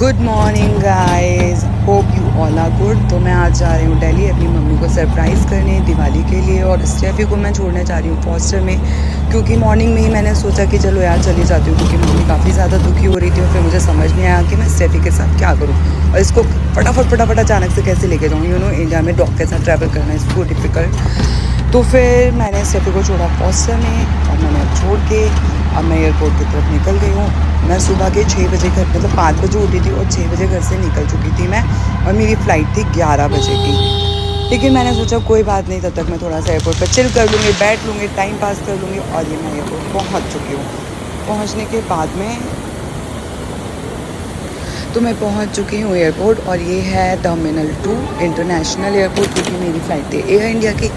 Good morning guys, hope you all are good. तो मैं आज जा रही हूँ दिल्ली अपनी मम्मी को सरप्राइज़ करने दिवाली के लिए। और स्टेफी को मैं छोड़ने जा रही हूँ फॉस्टर में, क्योंकि मॉर्निंग में ही मैंने सोचा कि चलो यार चली जाती हूँ, क्योंकि मम्मी काफ़ी ज़्यादा दुखी हो रही थी। और फिर मुझे समझ नहीं आया कि मैं स्टेफी के साथ क्या करूँ और इसको फटाफट अचानक से कैसे लेके जाऊँ। इंडिया में डॉग के साथ ट्रैवल करना इज़ सो डिफ़िकल्ट। तो फिर मैंने स्टेफी को छोड़ा फॉस्टर में और मैंने छोड़ के अब मैं एयरपोर्ट की तरफ निकल गई हूँ। मैं सुबह के 6 बजे घर, मतलब 5 बजे उठी थी और 6 बजे घर से निकल चुकी थी मैं। और मेरी फ़्लाइट थी 11 बजे की। लेकिन मैंने सोचा कोई बात नहीं, तब तक मैं थोड़ा सा एयरपोर्ट पर चिल कर लूँगी, बैठ लूँगी, टाइम पास कर लूँगी। और ये मैं एयरपोर्ट पहुँच चुकी हूँ। पहुँचने के बाद में तो मैं पहुँच चुकी हूँ एयरपोर्ट, और ये है टर्मिनल 2 इंटरनेशनल एयरपोर्ट, क्योंकि मेरी फ़्लाइट थी एयर इंडिया की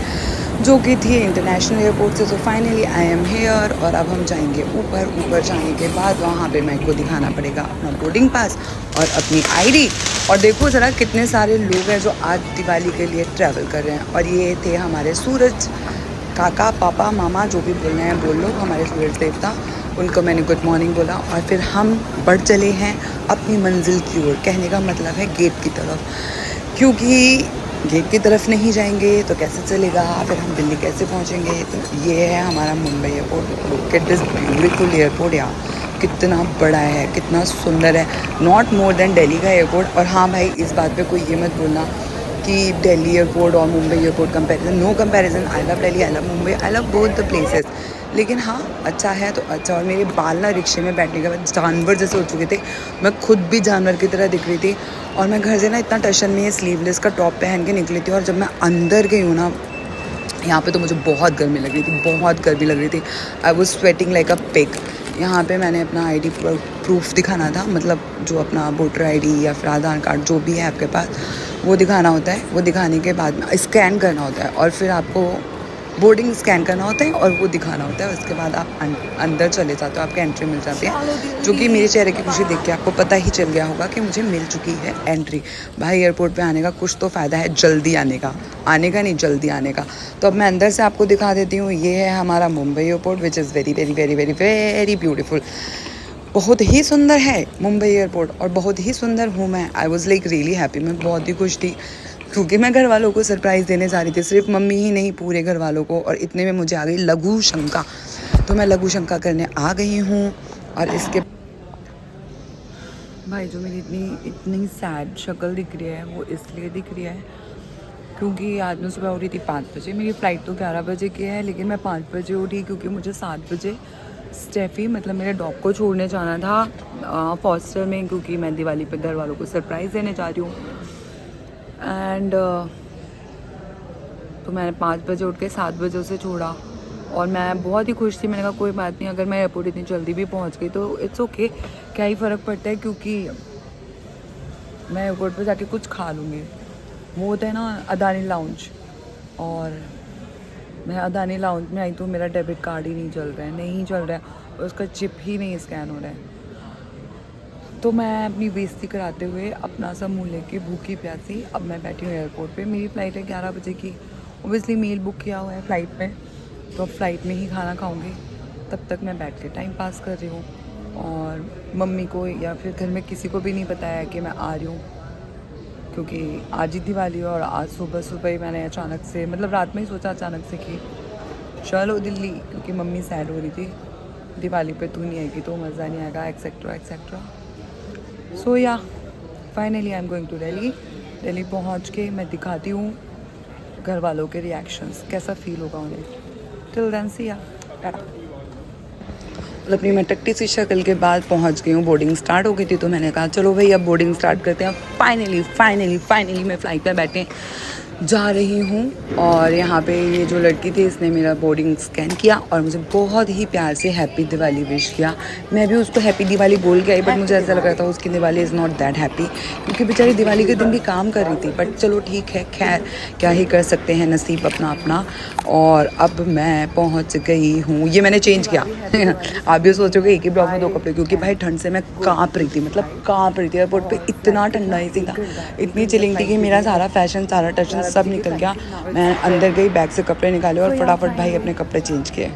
जो कि थी इंटरनेशनल एयरपोर्ट से। तो फाइनली आई एम हेयर। और अब हम जाएंगे ऊपर जाने के बाद वहाँ पे मेरे को दिखाना पड़ेगा अपना बोर्डिंग पास और अपनी आईडी। और देखो ज़रा कितने सारे लोग हैं जो आज दिवाली के लिए ट्रैवल कर रहे हैं। और ये थे हमारे सूरज काका, पापा, मामा, जो भी बोल रहे हैं बोल लो, हमारे सूरज देवता। उनको मैंने गुड मॉर्निंग बोला और फिर हम बढ़ चले हैं अपनी मंजिल की ओर। कहने का मतलब है गेट की तरफ, क्योंकि गेट की तरफ नहीं जाएंगे तो कैसे चलेगा, फिर हम दिल्ली कैसे पहुंचेंगे। तो ये है हमारा Mumbai airport. Look at this beautiful airport यार, कितना बड़ा है, कितना सुंदर है। नॉट मोर देन दिल्ली का एयरपोर्ट। और हाँ भाई, इस बात पे कोई ये मत बोलना कि दिल्ली एयरपोर्ट और Mumbai airport comparison, no comparison. I love Delhi, I love Mumbai, I love both the places. लेकिन हाँ, अच्छा है तो अच्छा। और मेरे बाल ना रिक्शे में बैठने के बाद जानवर जैसे हो चुके थे, मैं खुद भी जानवर की तरह दिख रही थी। और मैं घर से ना इतना टशन में स्लीवलेस का टॉप पहन के निकली थी। और जब मैं अंदर गई हूँ ना, यहाँ पे तो मुझे बहुत गर्मी लग रही थी, बहुत गर्मी लग रही थी। I was sweating like a pig. यहाँ पे मैंने अपना आईडी प्रूफ दिखाना था, मतलब जो अपना वोटर आईडी या फिर आधार कार्ड जो भी है आपके पास, वो दिखाना होता है। वो दिखाने के बाद में स्कैन करना होता है और फिर आपको बोर्डिंग स्कैन करना होता है और वो दिखाना होता है। उसके बाद आप अंदर चले जाते हो, आपको एंट्री मिल जाती है। जो कि मेरे चेहरे की खुशी देख के आपको पता ही चल गया होगा कि मुझे मिल चुकी है एंट्री। भाई एयरपोर्ट पे आने का कुछ तो फ़ायदा है, जल्दी आने का नहीं, जल्दी आने का। तो अब मैं अंदर से आपको दिखा देती हूँ। ये है हमारा Mumbai airport, which is very very very very very beautiful. बहुत ही सुंदर है मुंबई एयरपोर्ट और बहुत ही सुंदर हूँ मैं। I was like really happy. मैं बहुत ही खुश थी, क्योंकि मैं घर वालों को सरप्राइज़ देने जा रही थी, सिर्फ मम्मी ही नहीं पूरे घर वालों को। और इतने में मुझे आ गई लघु शंका, तो मैं लघु शंका करने आ गई हूँ। और इसके भाई जो मेरी इतनी सैड शक्ल दिख रही है वो इसलिए दिख रही है क्योंकि आज मैं सुबह उठी थी 5 बजे। मेरी फ़्लाइट तो 11 बजे की है, लेकिन मैं 5 बजे उठी क्योंकि मुझे 7 बजे स्टेफी, मतलब मेरे डॉग को छोड़ने जाना था फॉस्टर में, क्योंकि मैं दिवाली पे घर वालों को सरप्राइज़ देने जा रही हूँ। एंड तो मैंने 5 बजे उठ के 7 बजे उसे छोड़ा और मैं बहुत ही खुश थी। मैंने कहा कोई बात नहीं, अगर मैं एयरपोर्ट इतनी जल्दी भी पहुंच गई तो इट्स ओके, क्या ही फ़र्क पड़ता है, क्योंकि मैं एयरपोर्ट पे जाके कुछ खा लूँगी। वो होता है ना अदानी लाउंज, और मैं अदानी लाउंज में आई तो मेरा डेबिट कार्ड ही नहीं चल रहा है, और उसका चिप ही नहीं स्कैन हो रहा है। तो मैं अपनी बेइज्जती कराते हुए अपना सब मुँह लेके भूखी प्यासी अब मैं बैठी हूँ एयरपोर्ट पे। मेरी फ़्लाइट है 11 बजे की। ओबियसली मील बुक किया हुआ है फ़्लाइट में, तो अब फ़्लाइट में ही खाना खाऊंगी। तब तक मैं बैठ के टाइम पास कर रही हूँ, और मम्मी को या फिर घर में किसी को भी नहीं बताया कि मैं आ रही हूँ, क्योंकि आज ही दिवाली और आज सुबह ही मैंने अचानक से, मतलब रात में ही सोचा अचानक से कि चलो दिल्ली, क्योंकि मम्मी सैड हो रही थी दिवाली पे तू नहीं आएगी तो मज़ा नहीं आएगा, etcetera etcetera. So yeah finally I am going to Delhi पहुँच के मैं दिखाती हूँ घर वालों के रिएक्शंस, कैसा फील होगा उन्हें। टिल देन सी या अपनी मैं टट्टी सी शक्ल के बाद पहुंच गई हूँ। बोर्डिंग स्टार्ट हो गई थी तो मैंने कहा चलो भाई अब बोर्डिंग स्टार्ट करते हैं। फाइनली मैं फ़्लाइट पे बैठे जा रही हूँ। और यहाँ पे ये जो लड़की थी इसने मेरा बोर्डिंग स्कैन किया और मुझे बहुत ही प्यार से हैप्पी दिवाली विश किया। मैं भी उसको हैप्पी दिवाली बोल के आई, बट मुझे ऐसा लग रहा था उसकी Diwali is not that happy, क्योंकि बेचारी दिवाली के दिन भी काम कर रही थी। बट चलो ठीक है, खैर क्या ही कर सकते हैं, नसीब अपना अपना। और अब मैं पहुँच गई हूँ, ये मैंने चेंज किया आप भी सोचोगे एक ही ब्लॉग में 2 कपड़े, क्योंकि भाई ठंड से मैं काँप रही थी, मतलब काँप रही थी। एयरपोर्ट पे इतना ठंडा ही था, इतनी चिलिंग थी कि मेरा सारा फैशन, सारा टशन सब निकल गया। मैं अंदर गई, बैग से कपड़े निकाले और फटाफट भाई अपने कपड़े चेंज किए।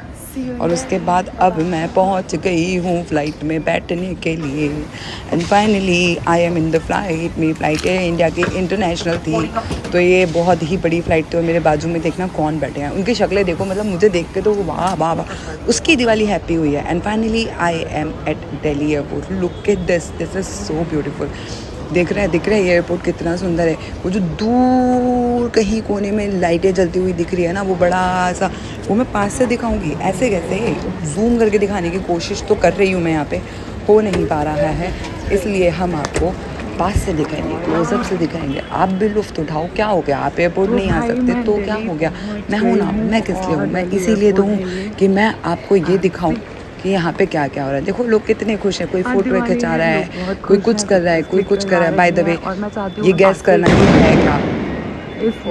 और उसके बाद अब मैं पहुंच गई हूँ फ़्लाइट में बैठने के लिए। And finally I M in the flight. मेरी फ़्लाइट एयर इंडिया की इंटरनेशनल थी, तो ये बहुत ही बड़ी फ़्लाइट थी। और मेरे बाजू में देखना कौन बैठे हैं, उनकी शक्लें देखो, मतलब मुझे देख के तो वाह वाह वाह, उसकी दिवाली हैप्पी हुई है। And finally I am at Delhi airport. Look at this is so beautiful. दिख रहा है एयरपोर्ट कितना सुंदर है। वो जो दूर कहीं कोने में लाइटें जलती हुई दिख रही है ना, वो बड़ा सा, वो मैं पास से दिखाऊंगी, ऐसे कैसे जूम करके दिखाने की कोशिश तो कर रही हूँ मैं, यहाँ पे हो नहीं पा रहा है, इसलिए हम आपको पास से दिखाएंगे, क्लोजअप से दिखाएंगे। आप भी लुफ्त उठाओ। क्या हो गया, आप एयरपोर्ट नहीं आ सकते तो क्या हो गया? मैं हूँ ना, मैं किस लिए हूँ? मैं इसीलिए तो हूँ कि मैं आपको ये दिखाऊँ कि यहाँ पे क्या क्या हो रहा है। देखो लोग कितने खुश हैं, कोई फोटो खिंचा रहा है, कोई कुछ कर रहा है, कोई कुछ कर रहा है। बाय द वे ये गैस करना ही है क्या?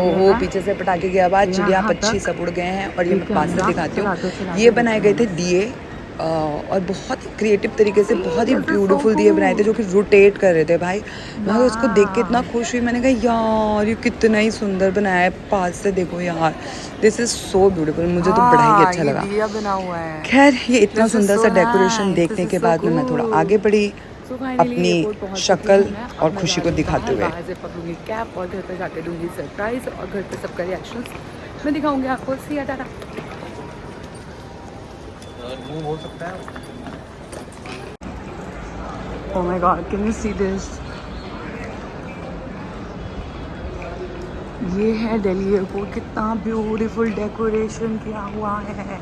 ओहो, पीछे से पटाखे की आवाज़, चिड़िया पक्षी सब उड़ गए हैं। और ये मैं पास से दिखाती हूँ। ये बनाए गए थे दिए, और बहुत ही क्रिएटिव तरीके से बहुत ही ब्यूटीफुल दिए बनाए थे, जो कि रोटेट कर रहे थे। भाई मैं उसको देख के इतना खुश हुई, मैंने कहा यार ये कितना ही सुंदर बनाया है, पास से देखो यार, दिस इज़ सो ब्यूटीफुल। मुझे तो बड़ा ही अच्छा लगा। दिया बना हुआ है। खैर ये इतना सुंदर सा डेकोरेशन देखने के बाद में मैं थोड़ा आगे बढ़ी अपनी शक्ल और खुशी को दिखाते हुए। बाहर से पकड़ूंगी कैप और घर पे जाके दूंगी सरप्राइज, और घर पे सबका रिएक्शन मैं दिखाऊंगी आपको। सी टाटा। हो सकता है। Oh my God, can you see this? ये है दिल्ली एयरपोर्ट, कितना ब्यूटीफुल डेकोरेशन किया हुआ है।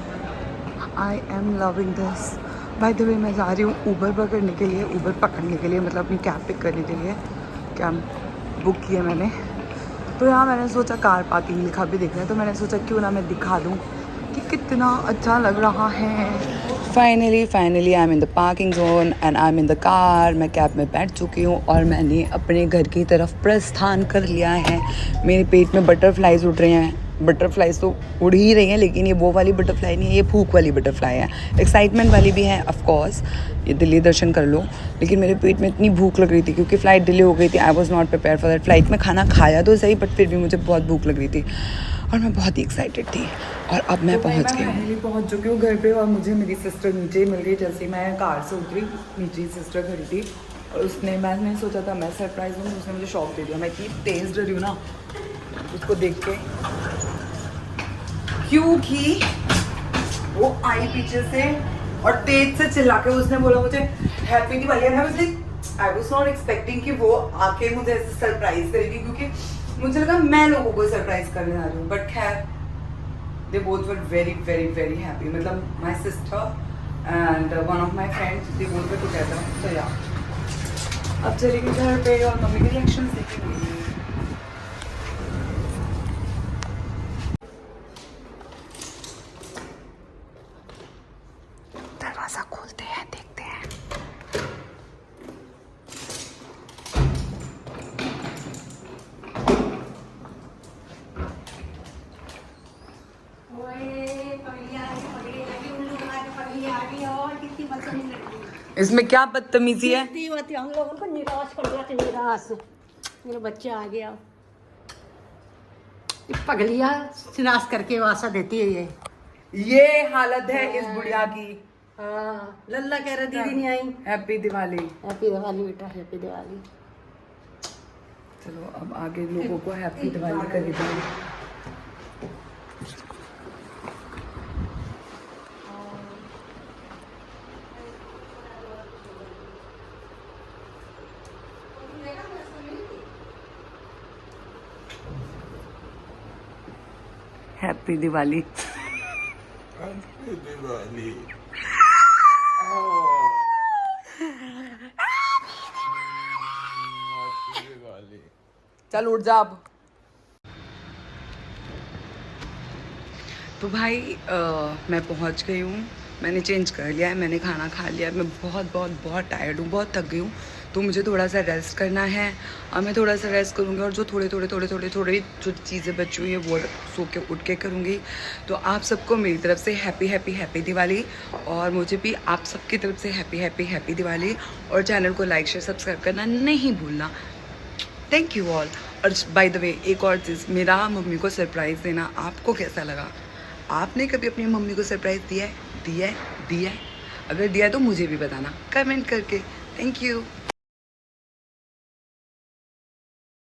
I am loving this. By the way मैं जा रही हूँ ऊबर पकड़ने के लिए, मतलब अपनी कैब पिक करने के लिए। कैब बुक की है मैंने, तो यहाँ मैंने सोचा कार पार्किंग लिखा भी दिख रहा है, तो मैंने सोचा क्यों ना मैं दिखा दूँ कि कितना अच्छा लग रहा है। Finally I M in the parking zone and I am in the car. मैं कैब में बैठ चुकी हूँ और मैंने अपने घर की तरफ प्रस्थान कर लिया है। मेरे पेट में बटरफ्लाइज उड़ रहे हैं। बटरफ्लाइज तो उड़ ही रही हैं, लेकिन ये वो वाली बटरफ्लाई नहीं है, ये भूख वाली बटरफ्लाई है। एक्साइटमेंट वाली भी है ऑफ कोर्स, ये दिल्ली दर्शन कर लो, लेकिन मेरे पेट में इतनी भूख लग रही थी क्योंकि फ़्लाइट डिले हो गई थी। I was not prepare for that. Flight में खाना खाया तो सही, बट फिर भी मुझे बहुत भूख लग रही थी और मैं बहुत ही एक्साइटेड थी। और अब मैं पहुंच गई हूँ, पहुंच चुकी हूँ घर पे। और मुझे मेरी सिस्टर नीचे ही मिल गई। जैसे मैं कार से उतरी, नीचे ही सिस्टर खड़ी थी, और मैंने सोचा था मैं सरप्राइज हूँ, उसने मुझे शॉक दे दिया। मैं इतनी तेज़ डरी हूँ ना उसको देख के, क्योंकि वो आई पीछे से और तेज से चिल्ला के उसने बोला मुझे happy Diwali. I was not expecting कि वो आके मुझे ऐसे सरप्राइज करेगी, क्योंकि मुझे लगा मैं लोगों को सरप्राइज करने आ रही हूँ। बट खैर they both were very very very happy, मतलब my sister and one of my friends, they both were together. तो या अब चलेंगे घर पे और मम्मी के रिएक्शन देखेंगे। दरवाजा खोलते हैं, देखते हैं। इसमें क्या बदतमीजी है? हम लोगों को निराश कर दिया था, निराश। मेरा बच्चा आ गया, पगलिया निराश करके वासा देती है। ये हालत है इस बुढ़िया की। हाँ, लल्ला कह रहा दीदी नहीं आई। हैप्पी दिवाली। हैप्पी दिवाली बेटा, हैप्पी दिवाली। चलो अब आगे लोगों को हैप्पी दिवाली कर देंगे। हैप्पी दिवाली। हैप्पी दिवाली। चल उठ जा अब। तो भाई मैं पहुंच गई हूँ, मैंने चेंज कर लिया है, मैंने खाना खा लिया है। मैं बहुत टायर्ड हूँ, बहुत थक गई हूँ, तो मुझे थोड़ा सा रेस्ट करना है। और मैं थोड़ा सा रेस्ट करूँगी, और जो थोड़ी जो चीज़ें बची हुई हैं वो सो के उठ के करूँगी। तो आप सबको मेरी तरफ से हैप्पी दिवाली, और मुझे भी आप सबकी तरफ से हैप्पी दिवाली। और चैनल को लाइक शेयर सब्सक्राइब करना नहीं भूलना। Thank you all. और बाय द वे एक और चीज़, मेरा मम्मी को सरप्राइज़ देना आपको कैसा लगा? आपने कभी अपनी मम्मी को सरप्राइज़ दिया है? अगर दिया है तो मुझे भी बताना कमेंट करके। Thank you.